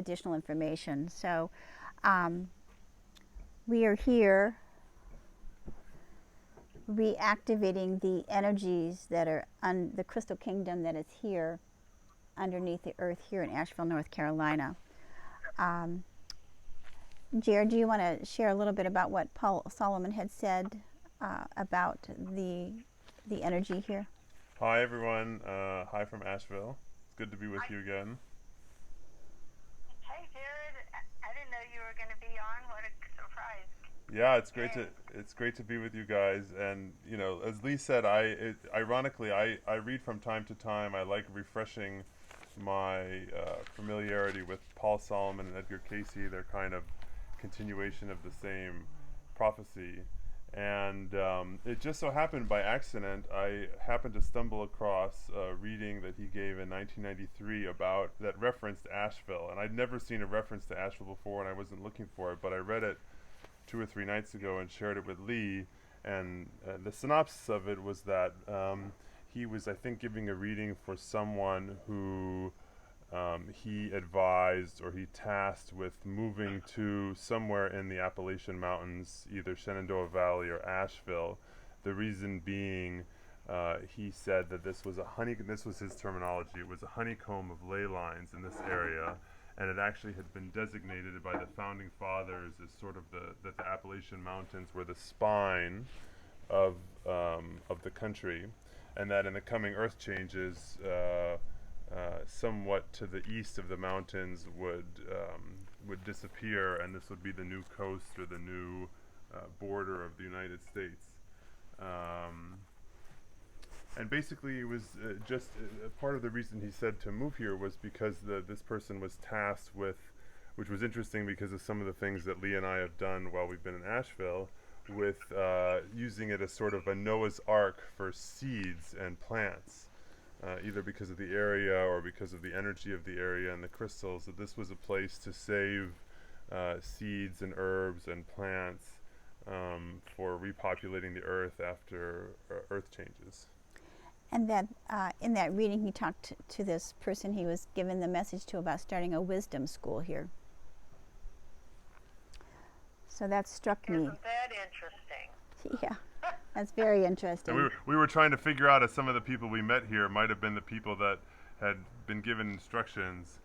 additional information. So we are here reactivating the energies that are on the crystal kingdom that is here underneath the earth here in Asheville, North Carolina. Jared, do you want to share a little bit about what Paul Solomon had said about the energy here? Hi everyone, hi from Asheville. It's good to be with you again. Hey Jared, I didn't know you were going to be on. What a surprise! Yeah, it's great to be with you guys. And you know, as Lee said, ironically I read from time to time. I like refreshing my familiarity with Paul Solomon and Edgar Cayce. They're kind of continuation of the same prophecy. And it just so happened by accident, I happened to stumble across a reading that he gave in 1993 about that referenced Asheville. And I'd never seen a reference to Asheville before, and I wasn't looking for it, but I read it 2 or 3 nights ago and shared it with Lee. And the synopsis of it was that he was, I think, giving a reading for someone who he advised or he tasked with moving to somewhere in the Appalachian Mountains, either Shenandoah Valley or Asheville. The reason being, he said that this was his terminology, it was a honeycomb of ley lines in this area, and it actually had been designated by the founding fathers as sort of that the Appalachian Mountains were the spine of the country, and that in the coming earth changes, somewhat to the east of the mountains would disappear, and this would be the new coast or the new border of the United States. And basically, it was just part of the reason he said to move here was because this person was tasked with, which was interesting because of some of the things that Lee and I have done while we've been in Asheville, with using it as sort of a Noah's Ark for seeds and plants. Either because of the area or because of the energy of the area and the crystals, that this was a place to save seeds and herbs and plants for repopulating the earth after earth changes. And that in that reading, he talked to this person he was given the message to about starting a wisdom school here. So that struck me. Isn't that interesting? Yeah. That's very interesting. And we were trying to figure out if some of the people we met here might have been the people that had been given instructions,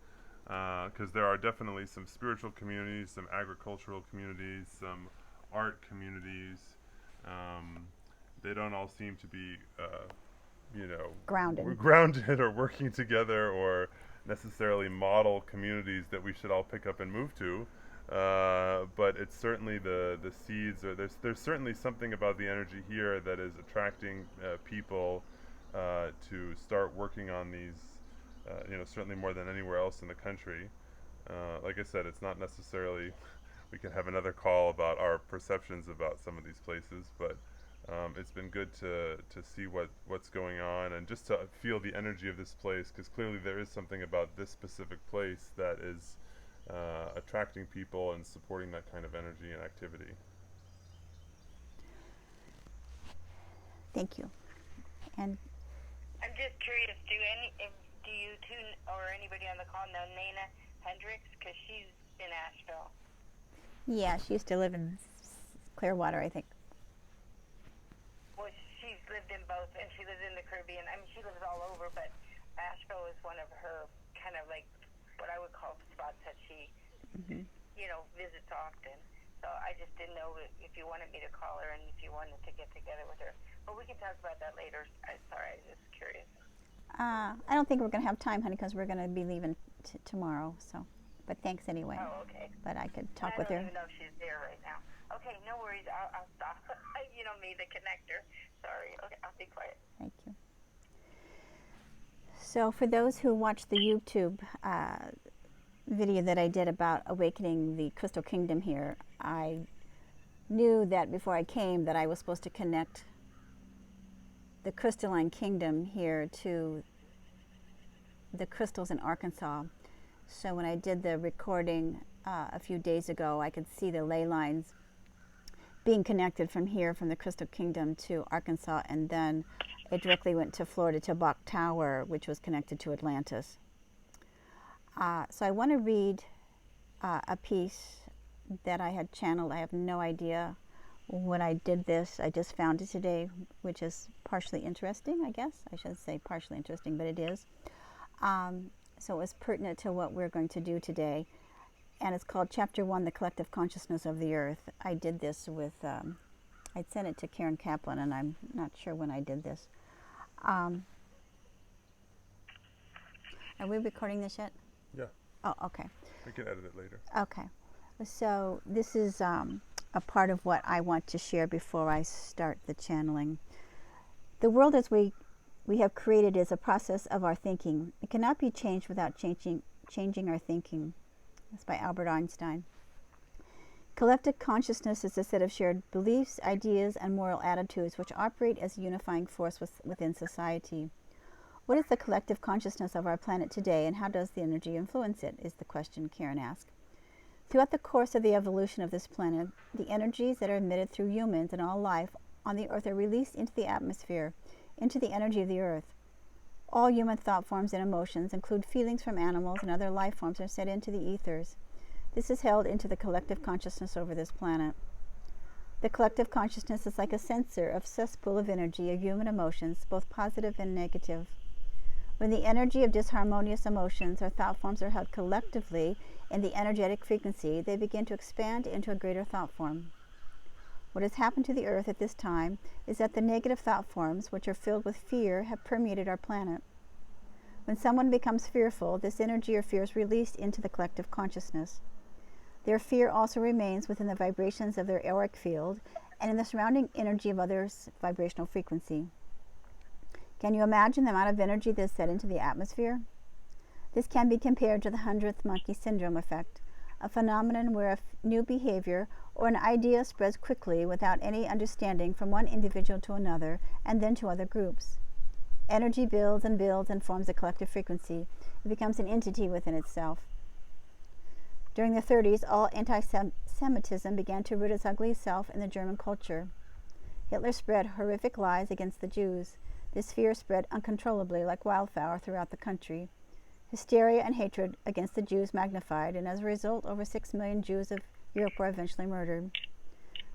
because there are definitely some spiritual communities, some agricultural communities, some art communities. They don't all seem to be, grounded or working together or necessarily model communities that we should all pick up and move to. But it's certainly the seeds, or there's certainly something about the energy here that is attracting people to start working on these, certainly more than anywhere else in the country. Like I said, it's not necessarily, we can have another call about our perceptions about some of these places, but it's been good to see what's going on and just to feel the energy of this place, because clearly there is something about this specific place that is attracting people and supporting that kind of energy and activity. Thank you. And I'm just curious, do you two or anybody on the call know Nana Hendricks? Because she's in Asheville. yeah, she used to live in Clearwater, I think. Well, she's lived in both, and she lives in the Caribbean. I mean, she lives all over, but Asheville is one of her kind of like what I would call spots that she, visits often. So I just didn't know if you wanted me to call her and if you wanted to get together with her. But we can talk about that later. Sorry, I was just curious. I don't think we're going to have time, honey, because we're going to be leaving tomorrow. So, but thanks anyway. Oh, okay. But I could talk with her. I don't even know if she's there right now. Okay, no worries. I'll stop. Me, the connector. Sorry. Okay, I'll be quiet. Thank you. So for those who watched the YouTube video that I did about awakening the crystal kingdom here, I knew that before I came that I was supposed to connect the crystalline kingdom here to the crystals in Arkansas. So when I did the recording a few days ago, I could see the ley lines being connected from here, from the crystal kingdom to Arkansas, and then it directly went to Florida to Bach Tower, which was connected to Atlantis. So I want to read a piece that I had channeled. I have no idea when I did this. I just found it today, which is partially interesting, I guess. I should say partially interesting, but it is. So it was pertinent to what we're going to do today. And it's called Chapter 1, The Collective Consciousness of the Earth. I did this with, I'd sent it to Karen Kaplan, and I'm not sure when I did this. Are we recording this yet? Yeah. Oh, okay. We can edit it later. Okay. So this is a part of what I want to share before I start the channeling. The world as we have created is a process of our thinking. It cannot be changed without changing our thinking. That's by Albert Einstein. Collective consciousness is a set of shared beliefs, ideas, and moral attitudes which operate as a unifying force within society. What is the collective consciousness of our planet today, and how does the energy influence it, is the question Karen asked. Throughout the course of the evolution of this planet, the energies that are emitted through humans and all life on the earth are released into the atmosphere, into the energy of the earth. All human thought forms and emotions include feelings from animals and other life forms are set into the ethers. This is held into the collective consciousness over this planet. The collective consciousness is like a sensor of cesspool of energy of human emotions, both positive and negative. When the energy of disharmonious emotions or thought forms are held collectively in the energetic frequency, they begin to expand into a greater thought form. What has happened to the earth at this time is that the negative thought forms, which are filled with fear, have permeated our planet. When someone becomes fearful, this energy or fear is released into the collective consciousness. Their fear also remains within the vibrations of their auric field and in the surrounding energy of others' vibrational frequency. Can you imagine the amount of energy that is set into the atmosphere? This can be compared to the 100th monkey syndrome effect, a phenomenon where a new behavior or an idea spreads quickly without any understanding from one individual to another and then to other groups. Energy builds and forms a collective frequency. It becomes an entity within itself. During the 30s, all anti-Semitism began to root its ugly self in the German culture. Hitler spread horrific lies against the Jews. This fear spread uncontrollably like wildfire throughout the country. Hysteria and hatred against the Jews magnified, and as a result, over 6 million Jews of Europe were eventually murdered.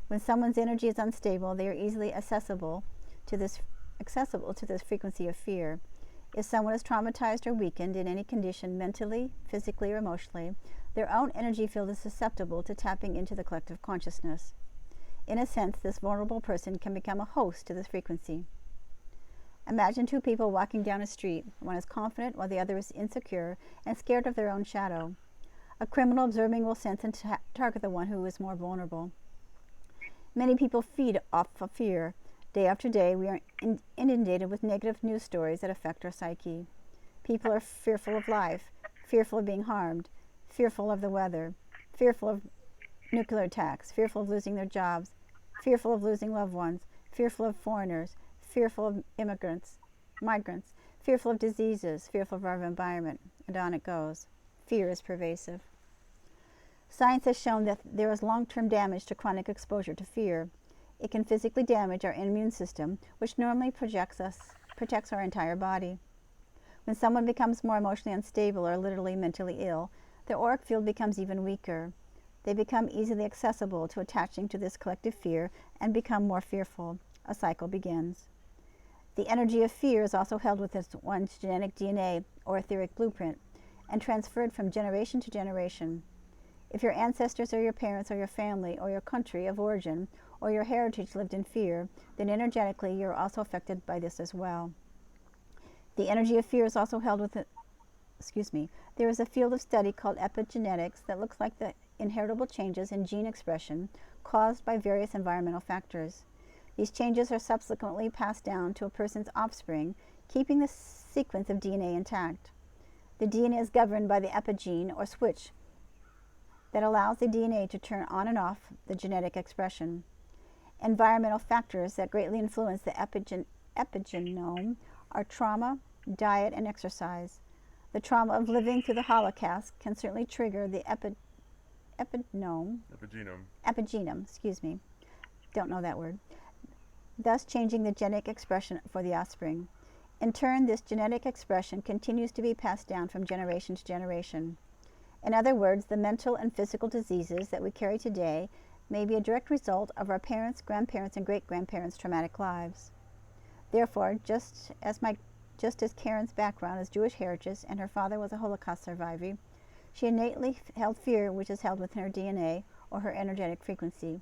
When someone's energy is unstable, they are easily accessible to this frequency of fear. If someone is traumatized or weakened in any condition, mentally, physically, or emotionally, their own energy field is susceptible to tapping into the collective consciousness. In a sense, this vulnerable person can become a host to this frequency. Imagine two people walking down a street. One is confident while the other is insecure and scared of their own shadow. A criminal observing will sense and target the one who is more vulnerable. Many people feed off of fear. Day after day, we are inundated with negative news stories that affect our psyche. People are fearful of life, fearful of being harmed, fearful of the weather, fearful of nuclear attacks, fearful of losing their jobs, fearful of losing loved ones, fearful of foreigners, fearful of migrants, fearful of diseases, fearful of our environment, and on it goes. Fear is pervasive. Science has shown that there is long-term damage to chronic exposure to fear. It can physically damage our immune system, which normally protects our entire body. When someone becomes more emotionally unstable or literally mentally ill, their auric field becomes even weaker. They become easily accessible to attaching to this collective fear and become more fearful. A cycle begins. The energy of fear is also held within one's genetic DNA or etheric blueprint and transferred from generation to generation. If your ancestors or your parents or your family or your country of origin or your heritage lived in fear, then energetically you're also affected by this as well. The energy of fear is also held within, there is a field of study called epigenetics that looks like the inheritable changes in gene expression caused by various environmental factors. These changes are subsequently passed down to a person's offspring, keeping the sequence of DNA intact. The DNA is governed by the epigene or switch that allows the DNA to turn on and off the genetic expression. Environmental factors that greatly influence the epigenome are trauma, diet, and exercise. The trauma of living through the Holocaust can certainly trigger the epigenome, don't know that word, thus changing the genetic expression for the offspring. In turn, this genetic expression continues to be passed down from generation to generation. In other words, the mental and physical diseases that we carry today may be a direct result of our parents, grandparents, and great-grandparents' traumatic lives. Therefore, just as Karen's background is Jewish heritage and her father was a Holocaust survivor, she innately held fear, which is held within her DNA or her energetic frequency.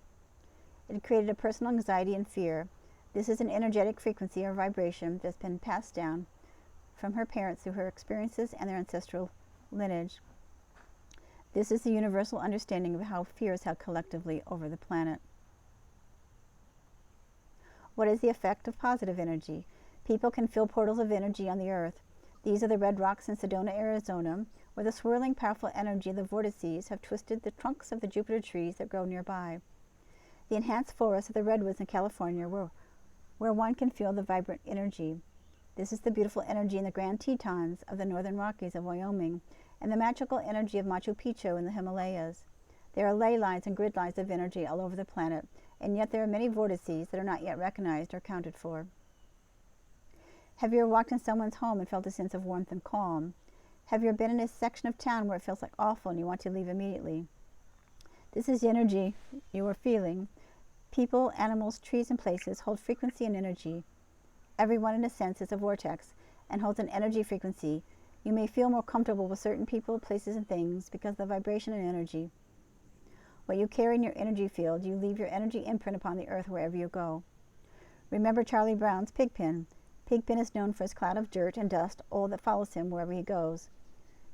It created a personal anxiety and fear. This is an energetic frequency or vibration that's been passed down from her parents through her experiences and their ancestral lineage. This is the universal understanding of how fear is held collectively over the planet. What is the effect of positive energy? People can feel portals of energy on the earth. These are the red rocks in Sedona, Arizona, where the swirling, powerful energy of the vortices have twisted the trunks of the Jupiter trees that grow nearby. The enhanced forests of the redwoods in California, where one can feel the vibrant energy. This is the beautiful energy in the Grand Tetons of the Northern Rockies of Wyoming, and the magical energy of Machu Picchu in the Himalayas. There are ley lines and grid lines of energy all over the planet, and yet there are many vortices that are not yet recognized or accounted for. Have you ever walked in someone's home and felt a sense of warmth and calm? Have you ever been in a section of town where it feels like awful and you want to leave immediately? This is energy you are feeling. People, animals, trees, and places hold frequency and energy. Everyone, in a sense, is a vortex and holds an energy frequency. You may feel more comfortable with certain people, places, and things because of the vibration and energy. What you carry in your energy field, you leave your energy imprint upon the earth wherever you go. Remember Charlie Brown's Pigpen. Pigpen is known for his cloud of dirt and dust, all that follows him wherever he goes.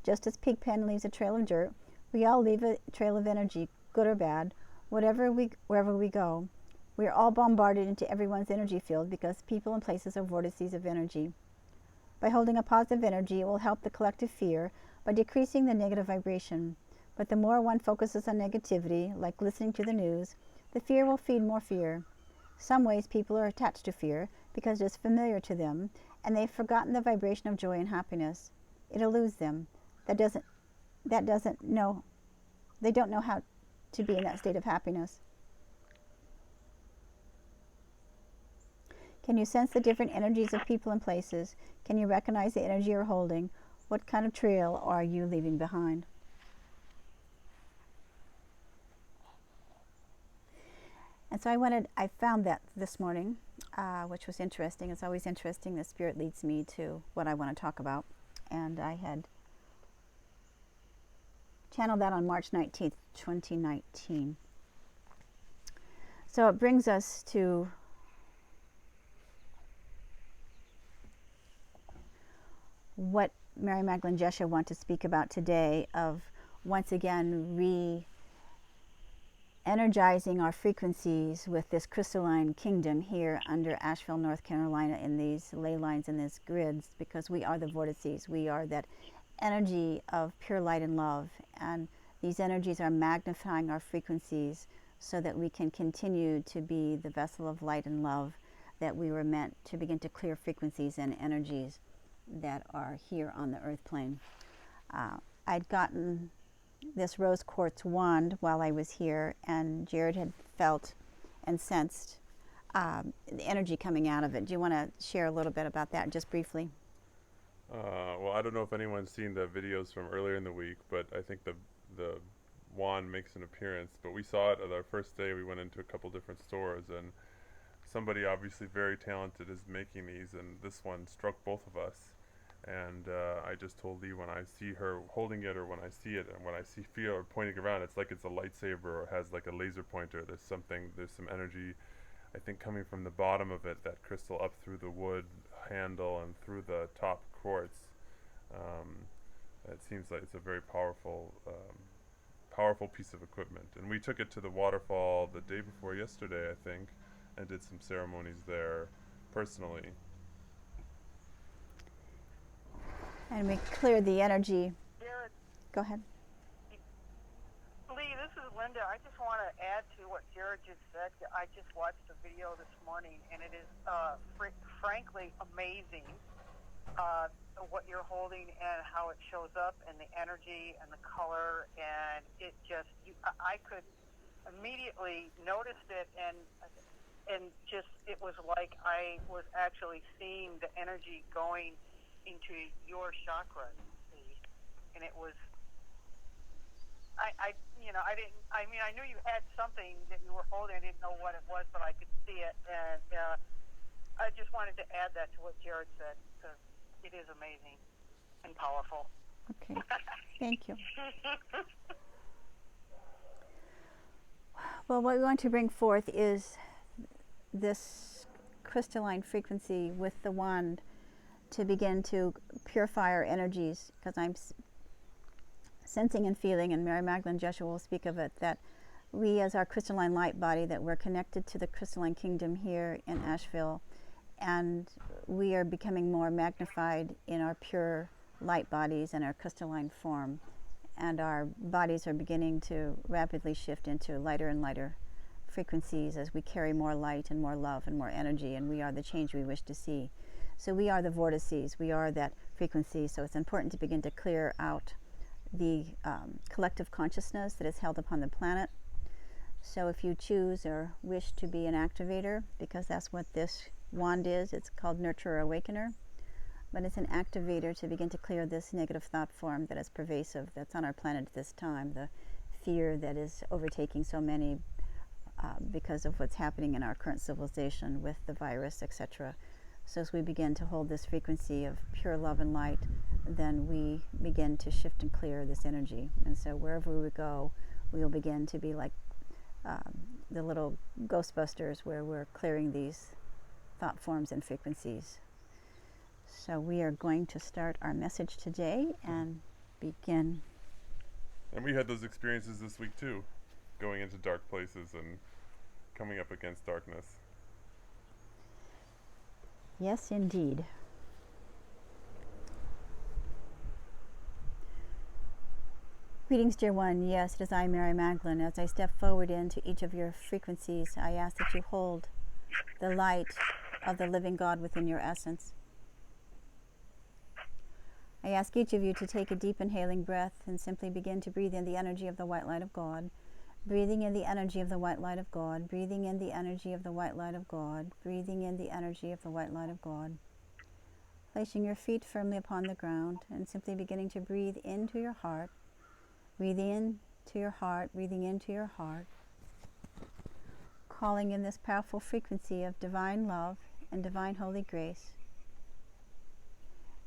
Just as Pigpen leaves a trail of dirt, we all leave a trail of energy, good or bad, wherever we go. We are all bombarded into everyone's energy field because people and places are vortices of energy. By holding a positive energy, it will help the collective fear by decreasing the negative vibration. But the more one focuses on negativity, like listening to the news, the fear will feed more fear. Some ways people are attached to fear because it is familiar to them, and they've forgotten the vibration of joy and happiness. It eludes them. They don't know how to be in that state of happiness. Can you sense the different energies of people and places? Can you recognize the energy you're holding? What kind of trail are you leaving behind? And so I found that this morning, which was interesting. It's always interesting. The Spirit leads me to what I want to talk about. And I had channeled that on March 19th, 2019. So it brings us to what Mary Magdalene Yeshua want to speak about today, of once again re-energizing our frequencies with this crystalline kingdom here under Asheville, North Carolina, in these ley lines and these grids, because we are the vortices. We are that energy of pure light and love, and these energies are magnifying our frequencies so that we can continue to be the vessel of light and love that we were meant to begin to clear frequencies and energies that are here on the earth plane. I'd gotten this rose quartz wand while I was here, and Jared had felt and sensed the energy coming out of it. Do you want to share a little bit about that just briefly? Well, I don't know if anyone's seen the videos from earlier in the week, but I think the wand makes an appearance. But we saw it at our first day. We went into a couple different stores, and somebody obviously very talented is making these, and this one struck both of us. And I just told Lee, when I see her holding it, or when I see it, and when I feel her pointing around, it's like it's a lightsaber or has like a laser pointer. There's some energy, I think, coming from the bottom of it, that crystal, up through the wood handle and through the top quartz. It seems like it's a very powerful piece of equipment. And we took it to the waterfall the day before yesterday, I think, and did some ceremonies there personally. And we cleared the energy. Jared, Go ahead. Lee, this is Linda. I just want to add to what Jared just said. I just watched a video this morning, and it is frankly amazing what you're holding and how it shows up, and the energy and the color, and it just, I could immediately noticed it, and just, it was like I was actually seeing the energy going into your chakras, and it was I didn't. I mean, I knew you had something that you were holding. I didn't know what it was, but I could see it, and I just wanted to add that to what Jared said because it is amazing and powerful. Okay, thank you. Well, what we want to bring forth is this crystalline frequency with the wand to begin to purify our energies, because I'm sensing and feeling, and Mary Magdalene Yeshua will speak of it, that we as our crystalline light body, that we're connected to the crystalline kingdom here in Asheville, and we are becoming more magnified in our pure light bodies and our crystalline form, and our bodies are beginning to rapidly shift into lighter and lighter frequencies as we carry more light and more love and more energy, and we are the change we wish to see. So we are the vortices, we are that frequency, so it's important to begin to clear out the collective consciousness that is held upon the planet. So if you choose or wish to be an activator, because that's what this wand is, it's called Nurturer Awakener, but it's an activator to begin to clear this negative thought form that is pervasive, that's on our planet at this time, the fear that is overtaking so many because of what's happening in our current civilization with the virus, etc. So as we begin to hold this frequency of pure love and light, then we begin to shift and clear this energy. And so wherever we go, we will begin to be like the little Ghostbusters, where we're clearing these thought forms and frequencies. So we are going to start our message today and begin. And we had those experiences this week too, going into dark places and coming up against darkness. Yes, indeed. Greetings, dear one. Yes, it is I, Mary Magdalene. As I step forward into each of your frequencies, I ask that you hold the light of the living God within your essence. I ask each of you to take a deep inhaling breath and simply begin to breathe in the energy of the white light of God, breathing in the energy of the white light of God, breathing in the energy of the white light of God, breathing in the energy of the white light of God. Placing your feet firmly upon the ground and simply beginning to breathe into your heart. Breathe in to your heart, breathing into your heart. Calling in this powerful frequency of divine love and divine holy grace.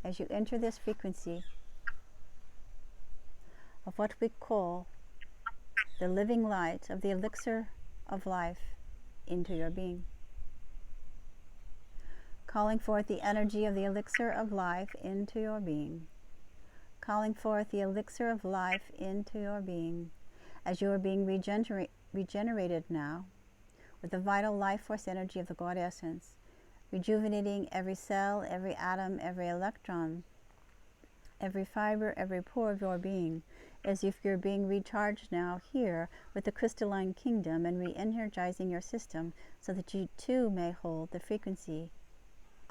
As you enter this frequency of what we call the living light of the elixir of life into your being. Calling forth the energy of the elixir of life into your being. Calling forth the elixir of life into your being as you are being regenerated now with the vital life force energy of the God essence, rejuvenating every cell, every atom, every electron, every fiber, every pore of your being, as if you're being recharged now here with the crystalline kingdom and re-energizing your system so that you too may hold the frequency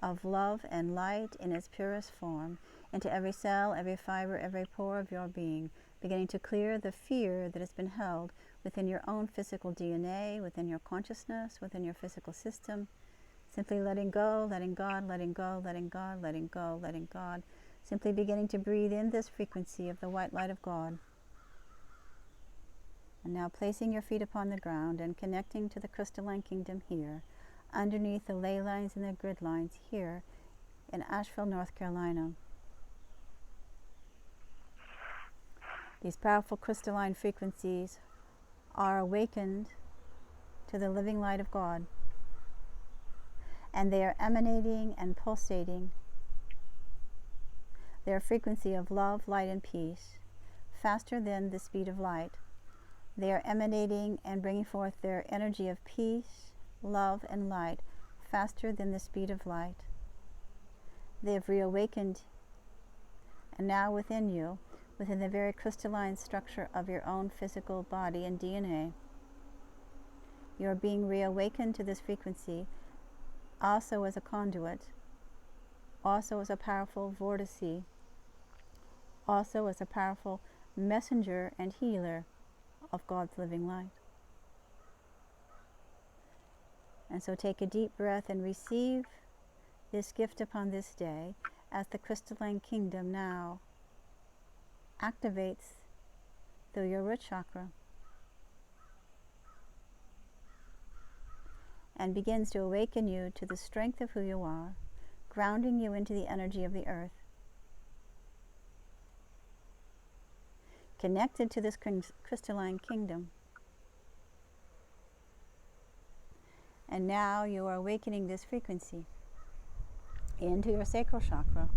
of love and light in its purest form into every cell, every fiber, every pore of your being, beginning to clear the fear that has been held within your own physical DNA, within your consciousness, within your physical system. Simply letting go, letting God, letting go, letting God, letting go, letting God. Simply beginning to breathe in this frequency of the white light of God. And now placing your feet upon the ground and connecting to the crystalline kingdom here, underneath the ley lines and the grid lines here in Asheville, North Carolina. These powerful crystalline frequencies are awakened to the living light of God, and they are emanating and pulsating their frequency of love, light, and peace faster than the speed of light. They are emanating and bringing forth their energy of peace, love, and light faster than the speed of light. They have reawakened, and now within you, within the very crystalline structure of your own physical body and DNA, you are being reawakened to this frequency, also as a conduit, also as a powerful vortice, also as a powerful messenger and healer of God's living light. And so take a deep breath and receive this gift upon this day as the crystalline kingdom now activates through your root chakra and begins to awaken you to the strength of who you are, grounding you into the energy of the earth, connected to this crystalline kingdom. And now you are awakening this frequency into your sacral chakra,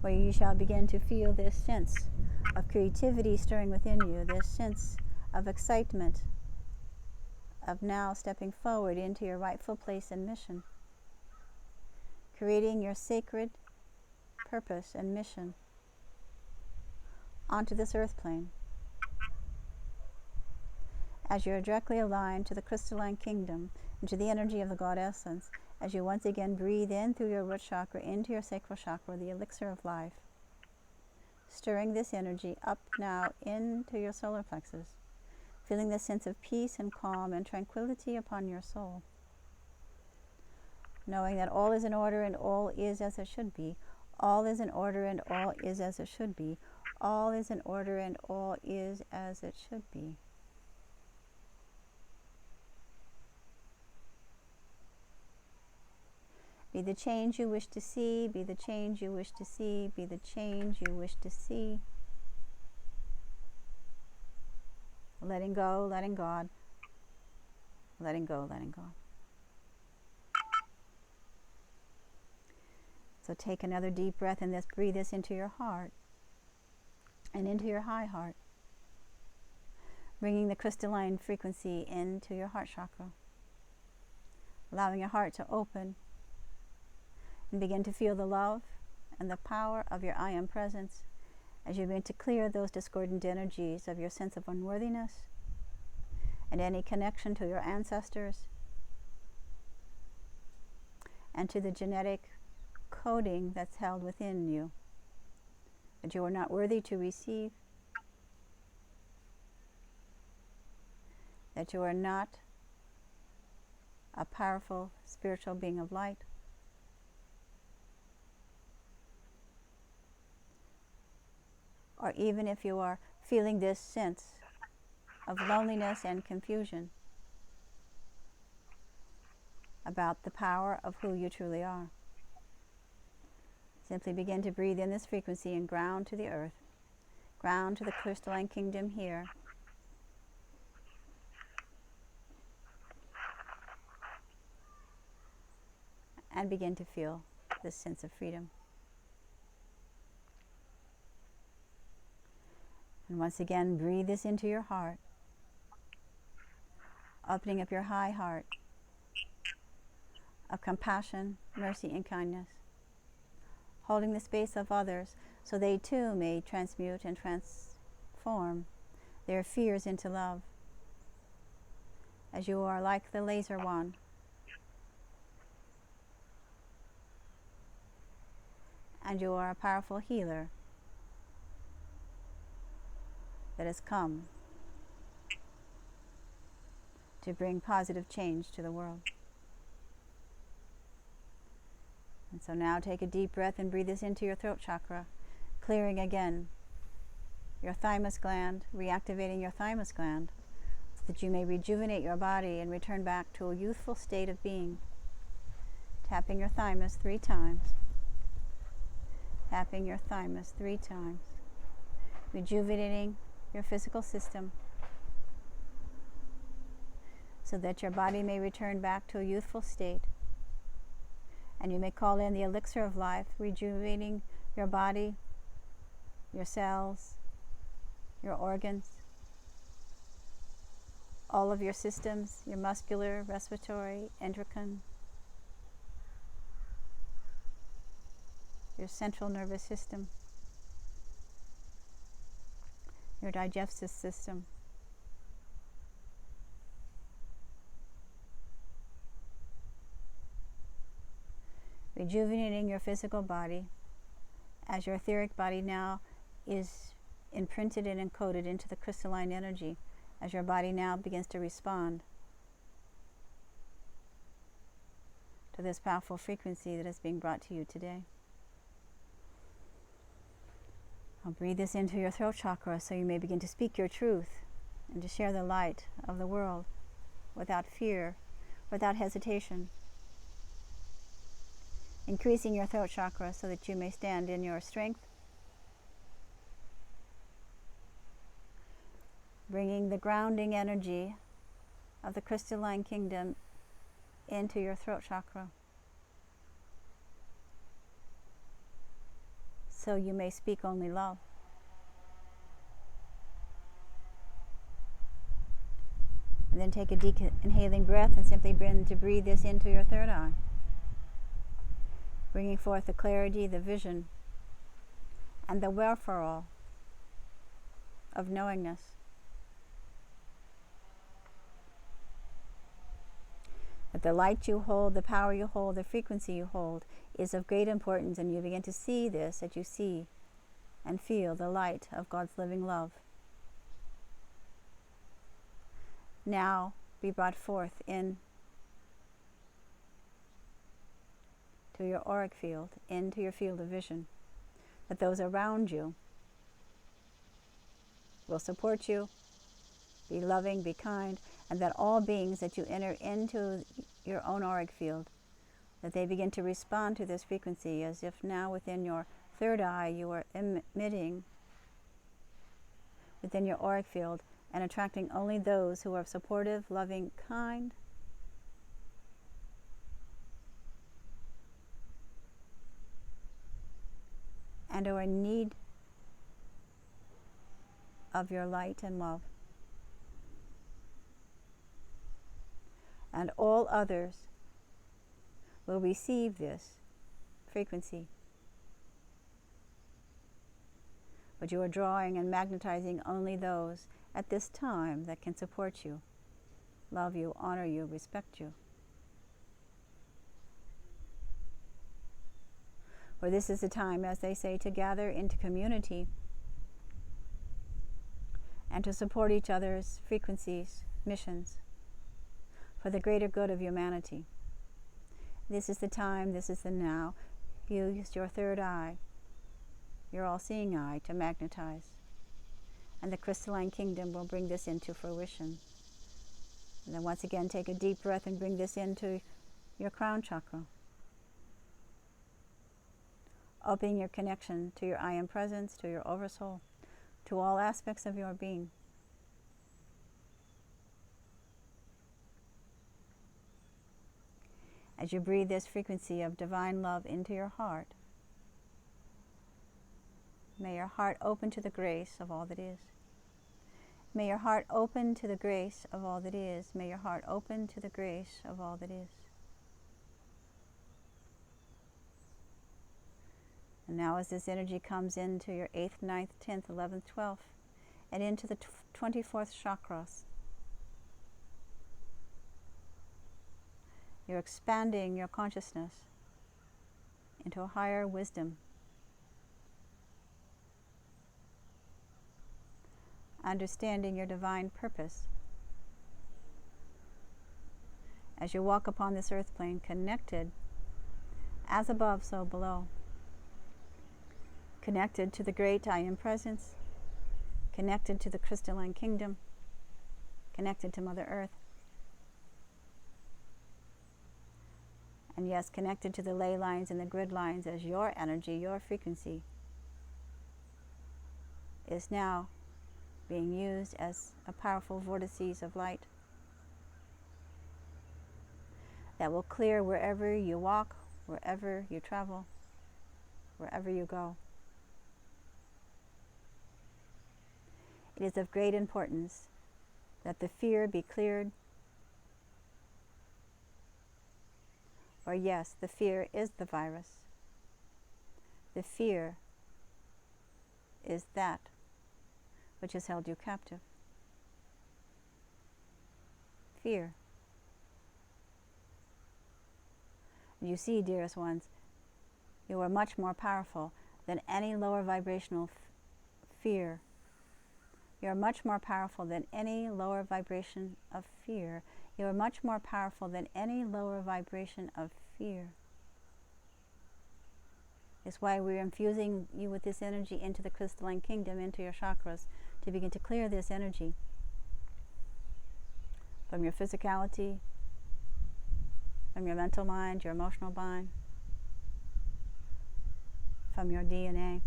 where you shall begin to feel this sense of creativity stirring within you, this sense of excitement, of now stepping forward into your rightful place and mission, creating your sacred purpose and mission onto this earth plane. As you are directly aligned to the crystalline kingdom and to the energy of the God Essence, as you once again breathe in through your root chakra into your sacral chakra, the elixir of life, stirring this energy up now into your solar plexus, feeling this sense of peace and calm and tranquility upon your soul, knowing that all is in order and all is as it should be. All is in order and all is as it should be. All is in order and all is as it should be. Be the change you wish to see, be the change you wish to see, be the change you wish to see. Letting go, letting God, letting go, letting go. So take another deep breath in this, breathe this into your heart and into your high heart, bringing the crystalline frequency into your heart chakra, allowing your heart to open and begin to feel the love and the power of your I Am presence as you begin to clear those discordant energies of your sense of unworthiness and any connection to your ancestors and to the genetic coding that's held within you, that you are not worthy to receive, that you are not a powerful spiritual being of light, or even if you are feeling this sense of loneliness and confusion about the power of who you truly are. Simply begin to breathe in this frequency and ground to the earth, ground to the crystalline kingdom here. And begin to feel this sense of freedom. And once again, breathe this into your heart, opening up your high heart of compassion, mercy, and kindness, holding the space of others so they too may transmute and transform their fears into love, as you are like the laser wand, and you are a powerful healer that has come to bring positive change to the world. And so now take a deep breath and breathe this into your throat chakra, clearing again your thymus gland, reactivating your thymus gland so that you may rejuvenate your body and return back to a youthful state of being. Tapping your thymus 3 times. Tapping your thymus 3 times. Rejuvenating your physical system so that your body may return back to a youthful state. And you may call in the elixir of life, rejuvenating your body, your cells, your organs, all of your systems, your muscular, respiratory, endocrine, your central nervous system, your digestive system, rejuvenating your physical body as your etheric body now is imprinted and encoded into the crystalline energy, as your body now begins to respond to this powerful frequency that is being brought to you today. I'll breathe this into your throat chakra so you may begin to speak your truth and to share the light of the world without fear, without hesitation. Increasing your throat chakra so that you may stand in your strength. Bringing the grounding energy of the crystalline kingdom into your throat chakra, so you may speak only love. And then take a deep inhaling breath and simply begin to breathe this into your third eye, bringing forth the clarity, the vision, and the wherefore of knowingness. That the light you hold, the power you hold, the frequency you hold is of great importance, and you begin to see this, that you see and feel the light of God's living love. Now be brought forth in to your auric field, into your field of vision, that those around you will support you, be loving, be kind, and that all beings that you enter into your own auric field, that they begin to respond to this frequency as if now within your third eye you are emitting within your auric field and attracting only those who are supportive, loving, kind, and are in need of your light and love. And all others will receive this frequency. But you are drawing and magnetizing only those at this time that can support you, love you, honor you, respect you. For this is the time, as they say, to gather into community and to support each other's frequencies, missions, for the greater good of humanity. This is the time, this is the now. Use your third eye, your all-seeing eye, to magnetize. And the crystalline kingdom will bring this into fruition. And then once again, take a deep breath and bring this into your crown chakra. Opening your connection to your I Am Presence, to your Oversoul, to all aspects of your being. As you breathe this frequency of divine love into your heart, may your heart open to the grace of all that is. May your heart open to the grace of all that is. May your heart open to the grace of all that is. And now as this energy comes into your 8th, 9th, 10th, 11th, 12th, and into the 24th chakras, you're expanding your consciousness into a higher wisdom, understanding your divine purpose. As you walk upon this earth plane, connected, as above, so below, connected to the great I Am Presence, connected to the crystalline kingdom, connected to Mother Earth, and yes, connected to the ley lines and the grid lines as your energy, your frequency is now being used as a powerful vortices of light that will clear wherever you walk, wherever you travel, wherever you go. It is of great importance that the fear be cleared. Or yes, the fear is the virus. The fear is that which has held you captive. Fear. You see, dearest ones, you are much more powerful than any lower vibrational fear. You are much more powerful than any lower vibration of fear. You are much more powerful than any lower vibration of fear. It's why we're infusing you with this energy into the crystalline kingdom, into your chakras, to begin to clear this energy from your physicality, from your mental mind, your emotional mind, from your DNA.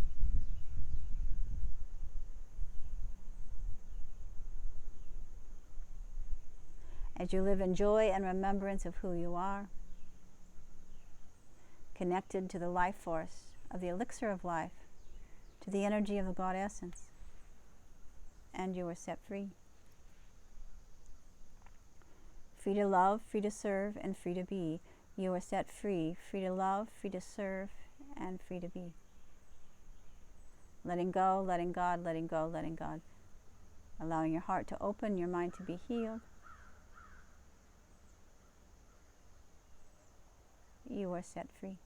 As you live in joy and remembrance of who you are, connected to the life force of the elixir of life, to the energy of the God essence, and you are set free. Free to love, free to serve, and free to be. You are set free, free to love, free to serve, and free to be. Letting go, letting God, letting go, letting God. Allowing your heart to open, your mind to be healed. You are set free.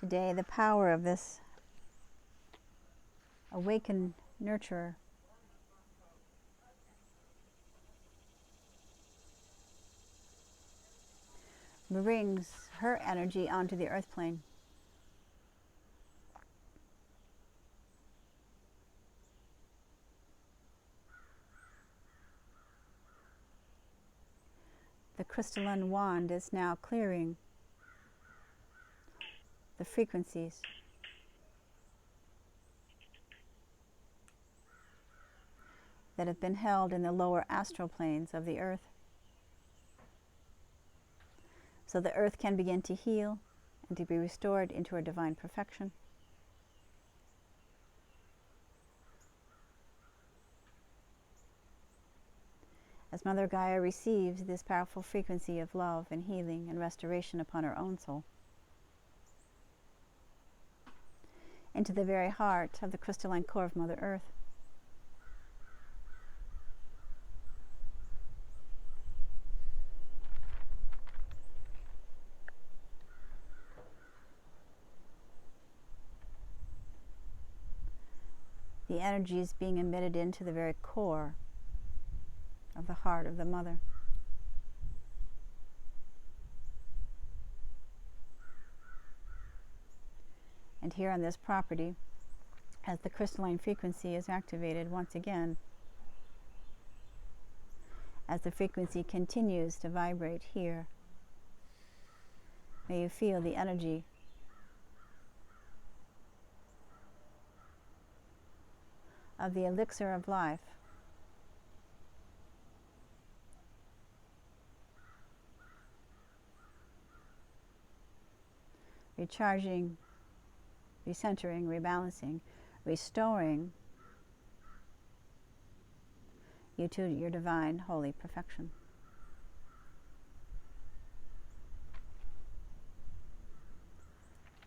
Today, the power of this awakened nurturer brings her energy onto the earth plane. The crystalline wand is now clearing the frequencies that have been held in the lower astral planes of the earth, so the earth can begin to heal and to be restored into her divine perfection. As Mother Gaia receives this powerful frequency of love and healing and restoration upon her own soul, into the very heart of the crystalline core of Mother Earth, the energy is being emitted into the very core of the heart of the Mother. And here on this property, as the crystalline frequency is activated once again, as the frequency continues to vibrate here, may you feel the energy of the elixir of life recharging, recentering, rebalancing, restoring you to your divine holy perfection.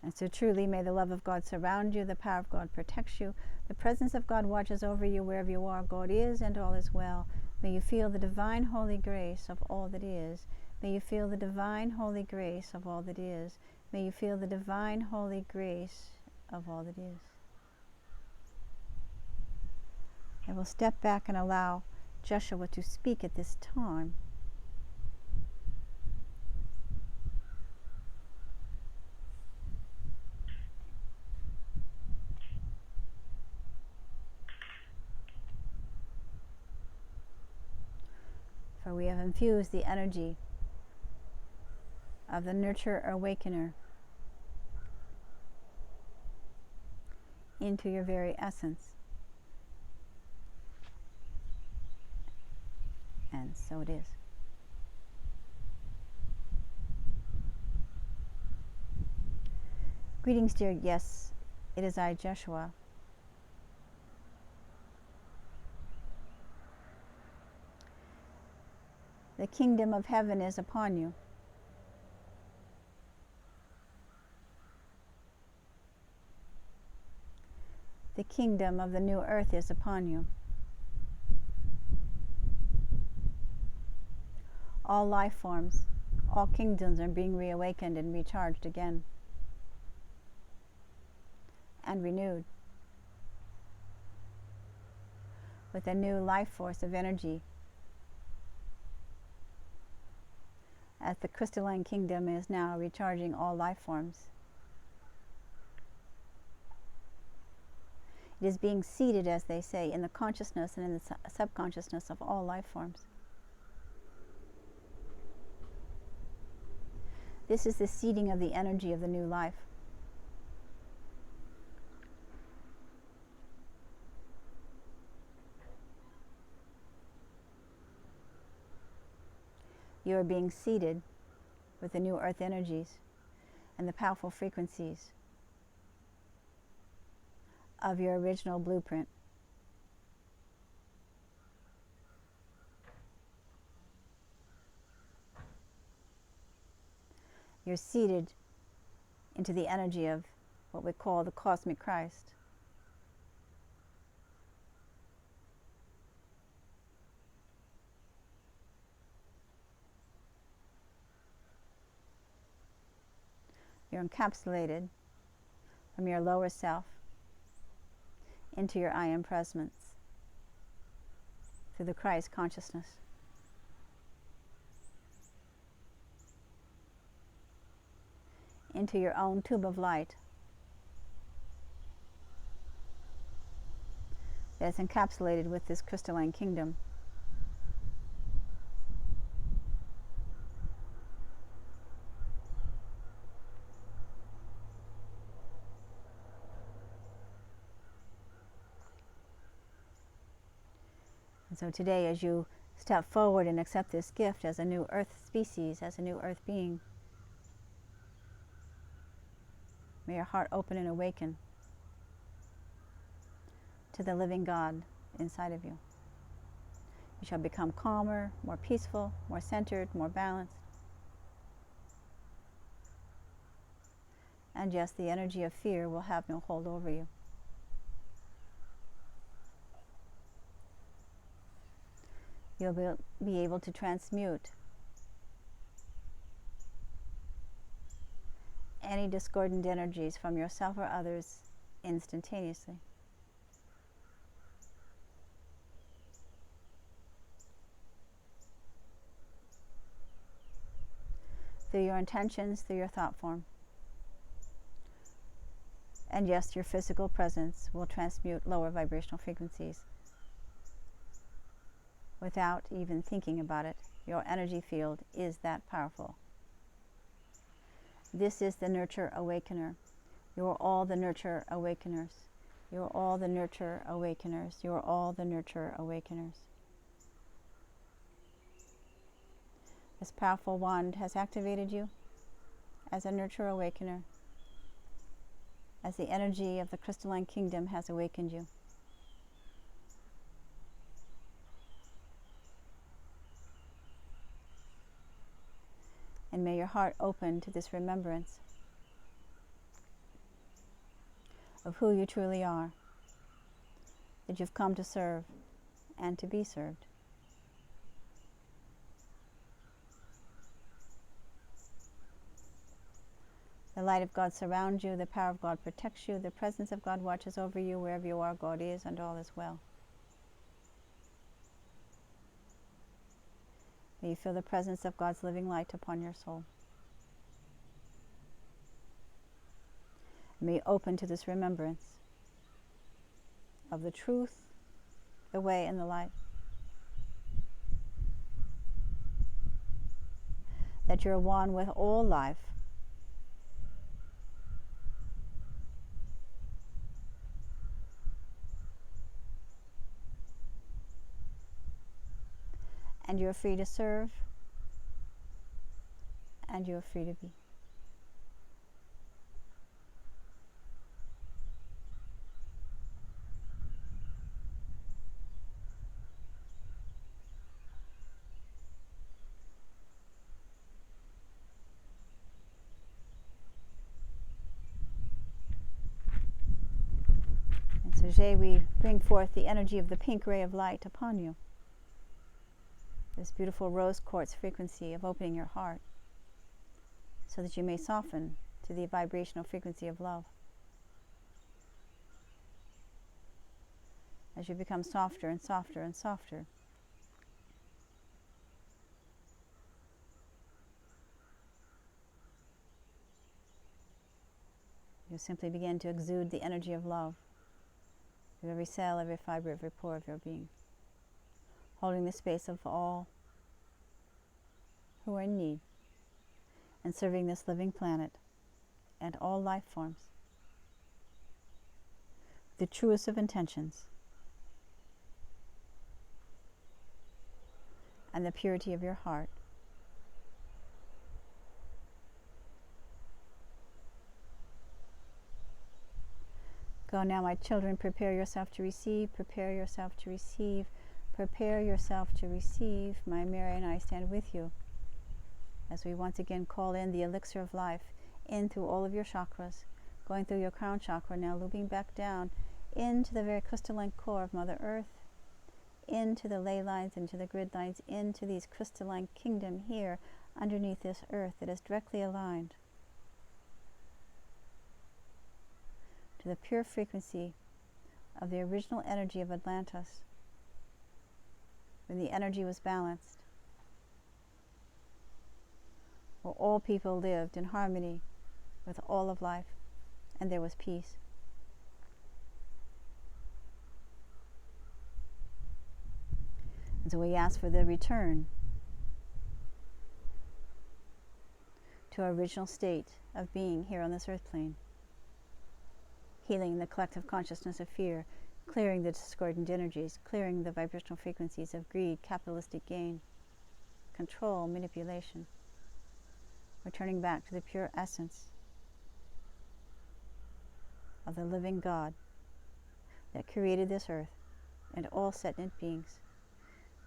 And so truly may the love of God surround you, the power of God protects you, the presence of God watches over you wherever you are. God is and all is well. May you feel the divine holy grace of all that is. May you feel the divine holy grace of all that is. May you feel the divine holy grace of all that is. I will step back and allow Joshua to speak at this time. For we have infused the energy of the nurturer awakener into your very essence. And so it is. Greetings, dear. Yes, it is I, Joshua. The kingdom of heaven is upon you. The kingdom of the new earth is upon you. all life forms, all kingdoms are being reawakened and recharged again and renewed with a new life force of energy, as the crystalline kingdom is now recharging all life forms. It is being seeded, as they say, in the consciousness and in the subconsciousness of all life forms. This is the seeding of the energy of the new life. You are being seeded with the new earth energies and the powerful frequencies of your original blueprint. You're seeded into the energy of what we call the cosmic Christ. You're encapsulated from your lower self into your I am presence through the Christ consciousness. Into your own tube of light that is encapsulated with this crystalline kingdom. And so today, as you step forward and accept this gift as a new earth species, as a new earth being, may your heart open and awaken to the living God inside of you. You shall become calmer, more peaceful, more centered, more balanced. And yes, the energy of fear will have no hold over you. You'll be able to transmute any discordant energies from yourself or others instantaneously. Through your intentions, through your thought form. And yes, your physical presence will transmute lower vibrational frequencies. Without even thinking about it, your energy field is that powerful. This is the nurture awakener. You are all the nurture awakeners. You are all the nurture awakeners. You are all the nurture awakeners. This powerful wand has activated you as a nurture awakener, as the energy of the crystalline kingdom has awakened you. And may your heart open to this remembrance of who you truly are, that you've come to serve and to be served. The light of God surrounds you, the power of God protects you, the presence of God watches over you. Wherever you are, God is, and all is well. May you feel the presence of God's living light upon your soul. May you open to this remembrance of the truth, the way, and the light. That you're one with all life. And you're free to serve, and you're free to be. And so, Jay, we bring forth the energy of the pink ray of light upon you. this beautiful rose quartz frequency of opening your heart so that you may soften to the vibrational frequency of love. As you become softer and softer and softer, you simply begin to exude the energy of love through every cell, every fiber, every pore of your being, holding the space of all who are in need and serving this living planet and all life forms with the truest of intentions and the purity of your heart. Go now, my children, prepare yourself to receive, prepare yourself to receive, prepare yourself to receive. My Mary and I stand with you as we once again call in the elixir of life in through all of your chakras, going through your crown chakra, now looping back down into the very crystalline core of Mother Earth, into the ley lines, into the grid lines, into these crystalline kingdom here underneath this earth that is directly aligned to the pure frequency of the original energy of Atlantis, when the energy was balanced, where all people lived in harmony with all of life, and there was peace. And so we ask for the return to our original state of being here on this earth plane, healing the collective consciousness of fear, clearing the discordant energies, clearing the vibrational frequencies of greed, capitalistic gain, control, manipulation, returning back to the pure essence of the living God that created this earth and all sentient beings,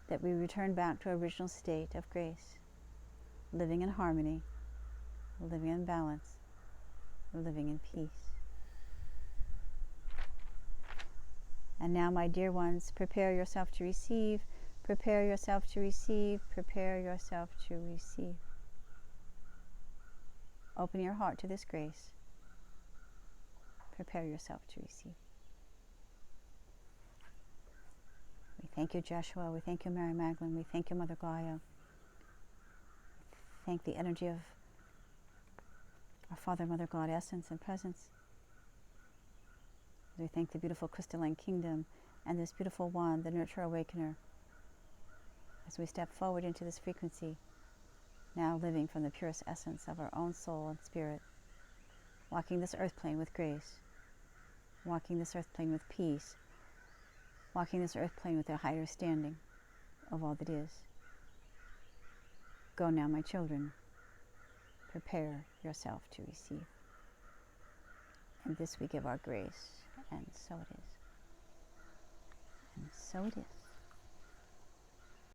that we return back to our original state of grace, living in harmony, living in balance, living in peace. And now, my dear ones, prepare yourself to receive, prepare yourself to receive, prepare yourself to receive. Open your heart to this grace. Prepare yourself to receive. We thank you, Yeshua. We thank you, Mary Magdalene. We thank you, Mother Gaia. We thank the energy of our Father, Mother God, essence and presence. We thank the beautiful crystalline kingdom and this beautiful wand, the nurture awakener, as we step forward into this frequency, now living from the purest essence of our own soul and spirit, walking this earth plane with grace, walking this earth plane with peace, walking this earth plane with a higher standing of all that is. Go now, my children, prepare yourself to receive. And this we give our grace, and so it is. And so it is.